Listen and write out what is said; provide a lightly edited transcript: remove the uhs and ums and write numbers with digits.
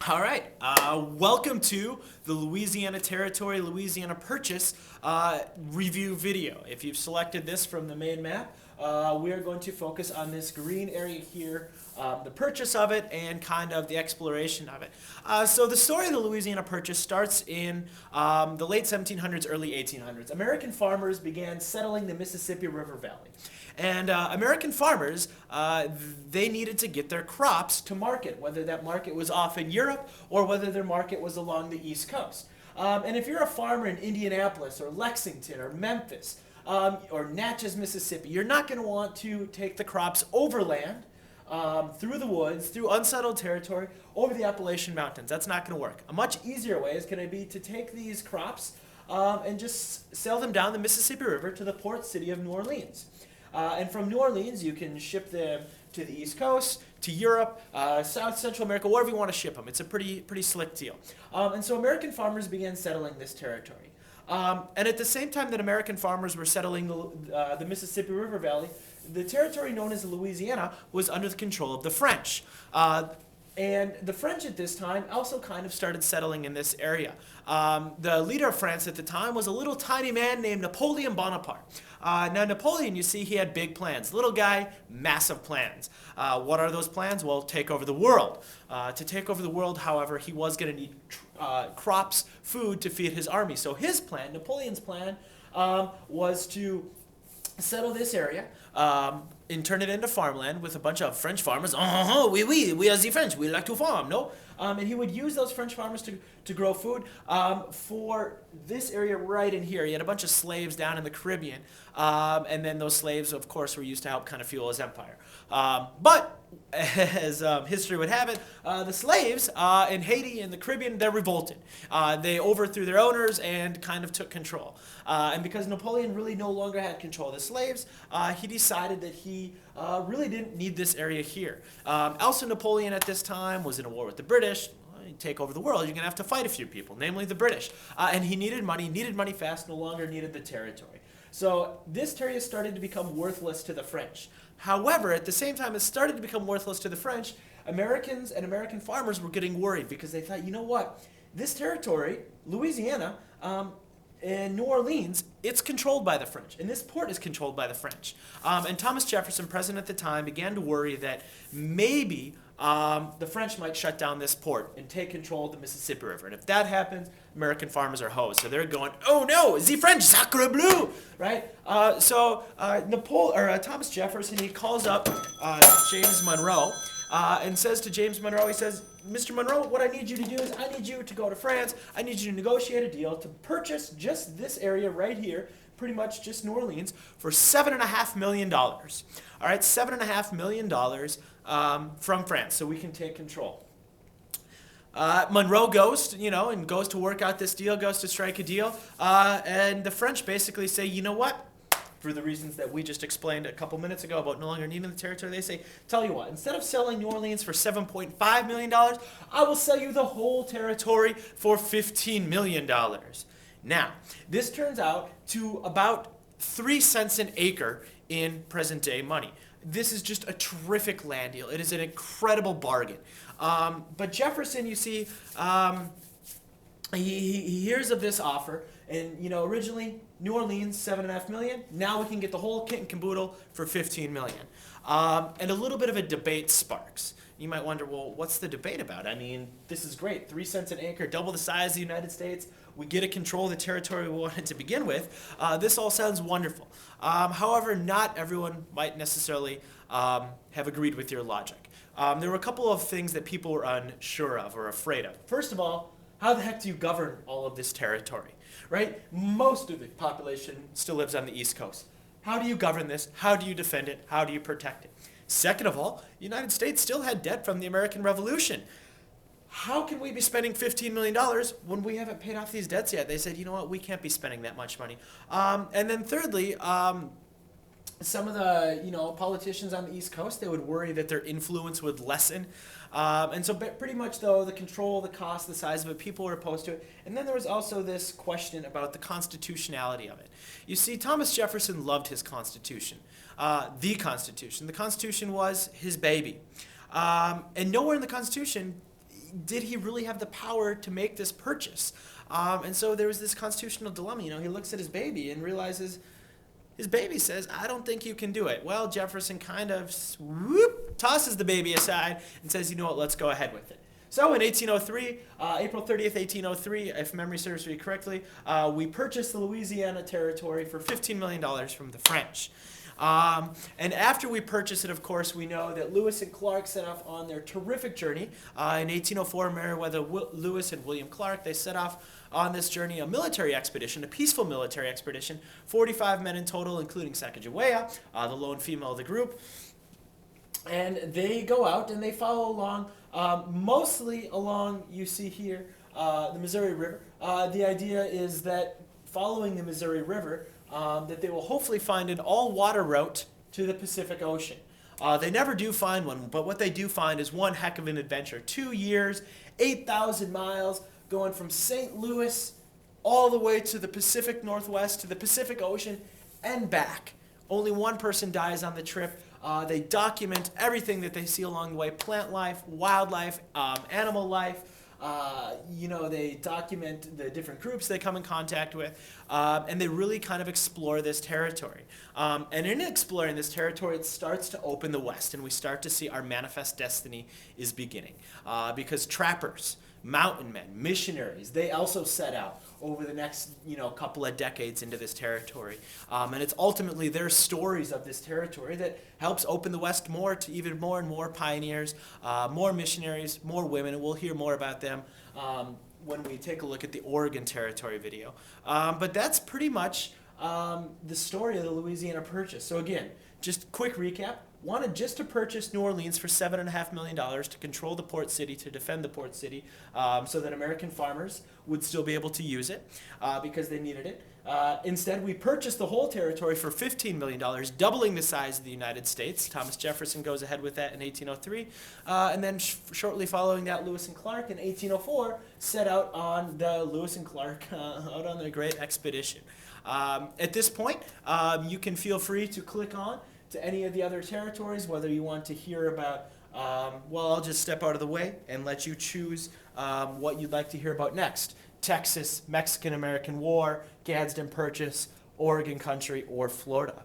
All right, welcome to the Louisiana Territory, Louisiana Purchase review video. If you've selected this from the main map, we are going to focus on this green area here, the purchase of it, and kind of the exploration of it. So the story of the Louisiana Purchase starts in the late 1700s, early 1800s. American farmers began settling the Mississippi River Valley. And American farmers, they needed to get their crops to market, whether that market was off in Europe or whether their market was along the East Coast. And if you're a farmer in Indianapolis or Lexington or Memphis or Natchez, Mississippi, you're not going to want to take the crops overland through the woods, through unsettled territory, over the Appalachian Mountains. That's not going to work. A much easier way is going to be to take these crops and just sail them down the Mississippi River to the port city of New Orleans. And from New Orleans, you can ship them to the East Coast, to Europe, South Central America, wherever you want to ship them. It's a pretty slick deal. And so American farmers began settling this territory. And at the same time that American farmers were settling the Mississippi River Valley, the territory known as Louisiana was under the control of the French. And the French at this time also kind of started settling in this area. The leader of France at the time was a little tiny man named Napoleon Bonaparte. Now Napoleon, you see, he had big plans. Little guy, massive plans. What are those plans? Well, take over the world. To take over the world, however, he was going to need crops, food to feed his army. So his plan, Napoleon's plan, was to settle this area and turn it into farmland with a bunch of French farmers. We are the French, we like to farm, no? And he would use those French farmers to grow food for this area right in here. He had a bunch of slaves down in the Caribbean, and then those slaves, of course, were used to help kind of fuel his empire. But as history would have it, the slaves in Haiti and the Caribbean, they revolted. They overthrew their owners and kind of took control. And because Napoleon really no longer had control of the slaves, he decided that he really didn't need this area here. Also, Napoleon at this time was in a war with the British. You take over the world, you're going to have to fight a few people, namely the British. And he needed money fast, no longer needed the territory. So this area started to become worthless to the French. However, at the same time it started to become worthless to the French, Americans and American farmers were getting worried because they thought, you know what, this territory, Louisiana, and New Orleans, it's controlled by the French, and this port is controlled by the French. And Thomas Jefferson, president at the time, began to worry that maybe the French might shut down this port and take control of the Mississippi River. And if that happens, American farmers are hosed. So they're going, oh no, the French, sacre bleu, right? Thomas Jefferson, he calls up James Monroe and says to James Monroe, he says, Mr. Monroe, what I need you to do is I need you to go to France. I need you to negotiate a deal to purchase just this area right here, pretty much just New Orleans, for $7.5 million. All right, $7.5 million from France, so we can take control. Monroe goes, to work out this deal, goes to strike a deal, and the French basically say, you know what? For the reasons that we just explained a couple minutes ago about no longer needing the territory, they say, tell you what, instead of selling New Orleans for $7.5 million, I will sell you the whole territory for $15 million. Now, this turns out to about 3 cents an acre in present-day money. This is just a terrific land deal. It is an incredible bargain. But Jefferson, you see, he hears of this offer, and originally New Orleans $7.5 million. Now we can get the whole kit and caboodle for $15 million. And a little bit of a debate sparks. You might wonder, well, what's the debate about? I mean, this is great. 3 cents an acre, double the size of the United States. We get to control the territory we wanted to begin with. This all sounds wonderful. However, not everyone might necessarily have agreed with your logic. There were a couple of things that people were unsure of or afraid of. First of all, how the heck do you govern all of this territory, right? Most of the population still lives on the East Coast. How do you govern this? How do you defend it? How do you protect it? Second of all, the United States still had debt from the American Revolution. How can we be spending $15 million when we haven't paid off these debts yet? They said, you know what, we can't be spending that much money. And then thirdly, some of the politicians on the East Coast, they would worry that their influence would lessen. And so pretty much, though, the control, the cost, the size of it, people were opposed to it. And then there was also this question about the constitutionality of it. You see, Thomas Jefferson loved his Constitution, the Constitution. The Constitution was his baby. And nowhere in the Constitution, did he really have the power to make this purchase? And so there was this constitutional dilemma. He looks at his baby and realizes his baby says, I don't think you can do it. Well, Jefferson kind of tosses the baby aside and says, you know what, let's go ahead with it. So in 1803, April 30th, 1803, if memory serves me correctly, we purchased the Louisiana Territory for $15 million from the French. And after we purchased it, of course, we know that Lewis and Clark set off on their terrific journey. In 1804, Meriwether Lewis and William Clark, they set off on this journey, a military expedition, a peaceful military expedition, 45 men in total, including Sacagawea, the lone female of the group. And they go out and they follow along, mostly along, you see here, the Missouri River. The idea is that following the Missouri River, that they will hopefully find an all-water route to the Pacific Ocean. They never do find one, but what they do find is one heck of an adventure. 2 years, 8,000 miles, going from St. Louis all the way to the Pacific Northwest, to the Pacific Ocean, and back. Only one person dies on the trip. They document everything that they see along the way, plant life, wildlife, animal life. They document the different groups they come in contact with, and they really kind of explore this territory. And in exploring this territory, it starts to open the West, and we start to see our manifest destiny is beginning. Because trappers, mountain men, missionaries, they also set out over the next couple of decades into this territory. And it's ultimately their stories of this territory that helps open the West more to even more and more pioneers, more missionaries, more women, and we'll hear more about them when we take a look at the Oregon Territory video. But that's pretty much the story of the Louisiana Purchase. So again, just quick recap. Wanted just to purchase New Orleans for $7.5 million to control the port city, to defend the port city, so that American farmers would still be able to use it because they needed it. Instead, we purchased the whole territory for $15 million, doubling the size of the United States. Thomas Jefferson goes ahead with that in 1803. And then shortly following that, Lewis and Clark in 1804 set out on the Lewis and Clark out on their great expedition. At this point, you can feel free to click on to any of the other territories, whether you want to hear about, I'll just step out of the way and let you choose what you'd like to hear about next. Texas, Mexican-American War, Gadsden Purchase, Oregon Country, or Florida.